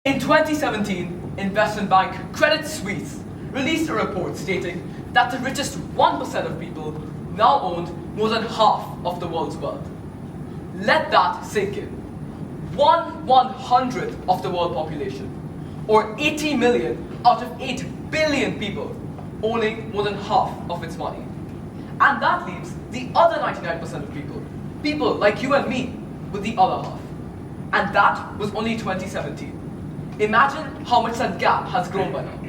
In 2017, investment bank Credit Suisse released a report stating that the richest 1% of people now owned more than half of the world's wealth. Let that sink in. 1/100th of the world population, or 80 million out of 8 billion people, owning more than half of its money. And that leaves the other 99% of people like you and me, with the other half. And that was only 2017. Imagine how much that gap has grown by now.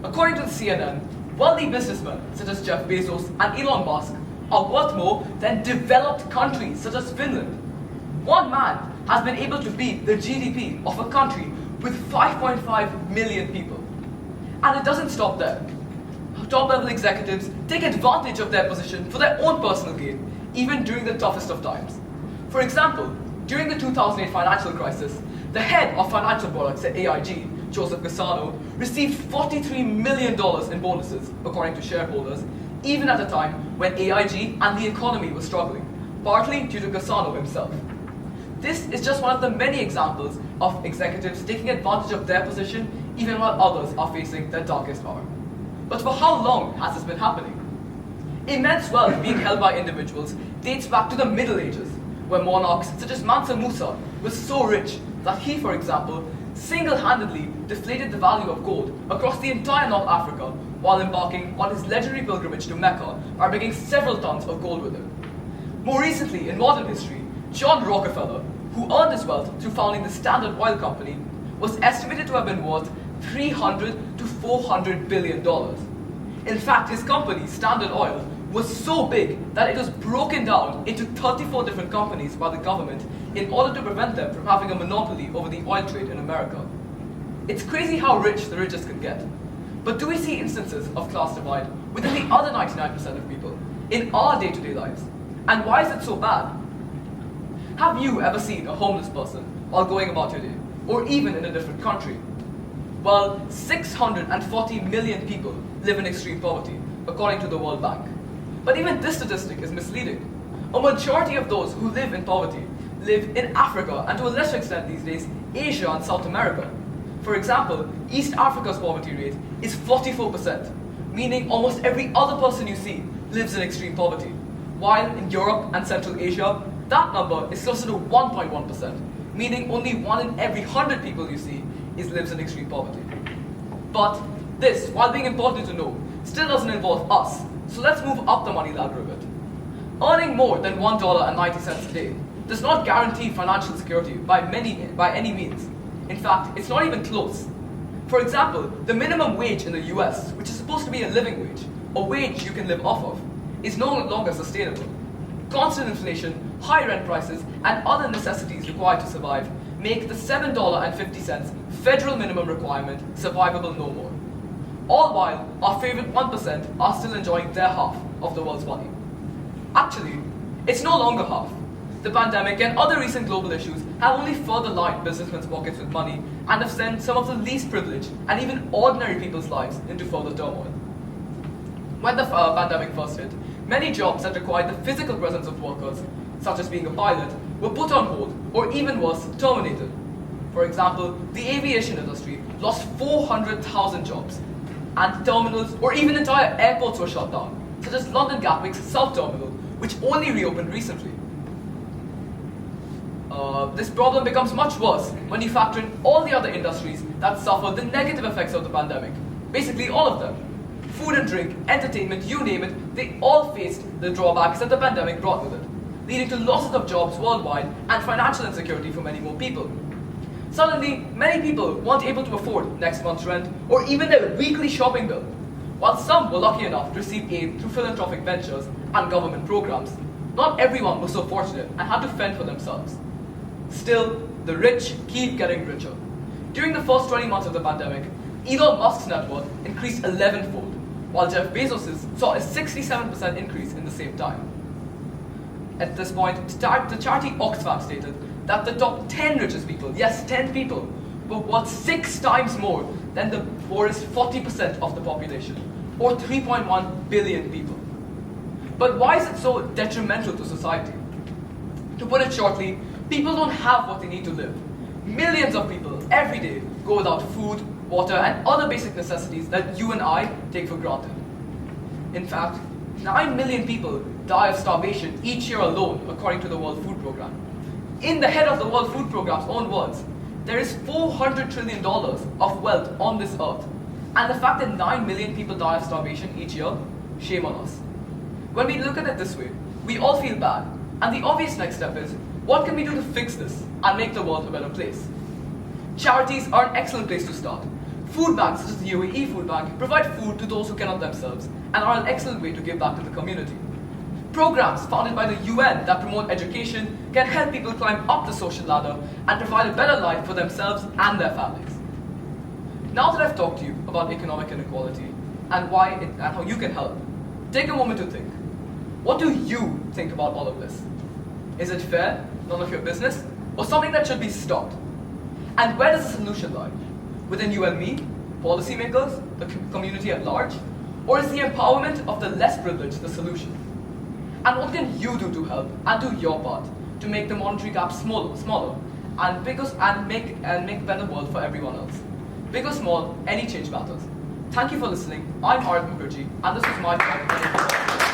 According to the CNN, wealthy businessmen such as Jeff Bezos and Elon Musk are worth more than developed countries such as Finland. One man has been able to beat the GDP of a country with 5.5 million people. And it doesn't stop there. Top-level executives take advantage of their position for their own personal gain, even during the toughest of times. For example, during the 2008 financial crisis, the head of financial products at AIG, Joseph Cassano, received $43 million in bonuses, according to shareholders, even at a time when AIG and the economy were struggling, partly due to Cassano himself. This is just one of the many examples of executives taking advantage of their position even while others are facing their darkest hour. But for how long has this been happening? Immense wealth being held by individuals dates back to the Middle Ages, where monarchs such as Mansa Musa was so rich that he, for example, single-handedly deflated the value of gold across the entire North Africa while embarking on his legendary pilgrimage to Mecca by bringing several tons of gold with him. More recently, in modern history, John Rockefeller, who earned his wealth through founding the Standard Oil Company, was estimated to have been worth $300 to $400 billion. In fact, his company, Standard Oil, was so big that it was broken down into 34 different companies by the government in order to prevent them from having a monopoly over the oil trade in America. It's crazy how rich the richest can get. But do we see instances of class divide within the other 99% of people in our day-to-day lives? And why is it so bad? Have you ever seen a homeless person while going about your day, or even in a different country? Well, 640 million people live in extreme poverty, according to the World Bank. But even this statistic is misleading. A majority of those who live in poverty live in Africa, and to a lesser extent these days, Asia and South America. For example, East Africa's poverty rate is 44%, meaning almost every other person you see lives in extreme poverty. While in Europe and Central Asia, that number is closer to 1.1%, meaning only 1 in every 100 people you see lives in extreme poverty. But this, while being important to know, still doesn't involve us, so let's move up the money ladder a bit. Earning more than $1.90 a day does not guarantee financial security by any means. In fact, it's not even close. For example, the minimum wage in the US, which is supposed to be a living wage, a wage you can live off of, is no longer sustainable. Constant inflation, high rent prices, and other necessities required to survive make the $7.50 federal minimum requirement survivable no more. All while our favorite 1% are still enjoying their half of the world's money. Actually, it's no longer half. The pandemic and other recent global issues have only further lined businessmen's pockets with money and have sent some of the least privileged and even ordinary people's lives into further turmoil. When the pandemic first hit, many jobs that required the physical presence of workers, such as being a pilot, were put on hold or even worse, terminated. For example, the aviation industry lost 400,000 jobs, and terminals or even entire airports were shut down, such as London Gatwick's South Terminal, which only reopened recently. This problem becomes much worse when you factor in all the other industries that suffered the negative effects of the pandemic. Basically all of them. Food and drink, entertainment, you name it, they all faced the drawbacks that the pandemic brought with it, leading to losses of jobs worldwide and financial insecurity for many more people. Suddenly, many people weren't able to afford next month's rent or even their weekly shopping bill. While some were lucky enough to receive aid through philanthropic ventures and government programs, not everyone was so fortunate and had to fend for themselves. Still, the rich keep getting richer. During the first 20 months of the pandemic, Elon Musk's net worth increased 11-fold, while Jeff Bezos's saw a 67% increase in the same time. At this point, the charity Oxfam stated that the top 10 richest people, yes, 10 people, were worth 6 times more than the poorest 40% of the population, or 3.1 billion people. But why is it so detrimental to society? To put it shortly, people don't have what they need to live. Millions of people every day go without food, water, and other basic necessities that you and I take for granted. In fact, 9 million people die of starvation each year alone, according to the World Food Programme. In the head of the World Food Programme's own words, there is $400 trillion of wealth on this earth. And the fact that 9 million people die of starvation each year, shame on us. When we look at it this way, we all feel bad. And the obvious next step is, what can we do to fix this and make the world a better place? Charities are an excellent place to start. Food banks such as the UAE Food Bank provide food to those who cannot themselves and are an excellent way to give back to the community. Programs founded by the UN that promote education can help people climb up the social ladder and provide a better life for themselves and their families. Now that I've talked to you about economic inequality and how you can help, take a moment to think. What do you think about all of this? Is it fair, none of your business, or something that should be stopped? And where does the solution lie? Within you and me, policymakers, the community at large, or is the empowerment of the less privileged the solution? And what can you do to help and do your part to make the monetary gap smaller and make a better world for everyone else? Big or small, any change matters. Thank you for listening. I'm Arit Mukherjee, and this was my talk.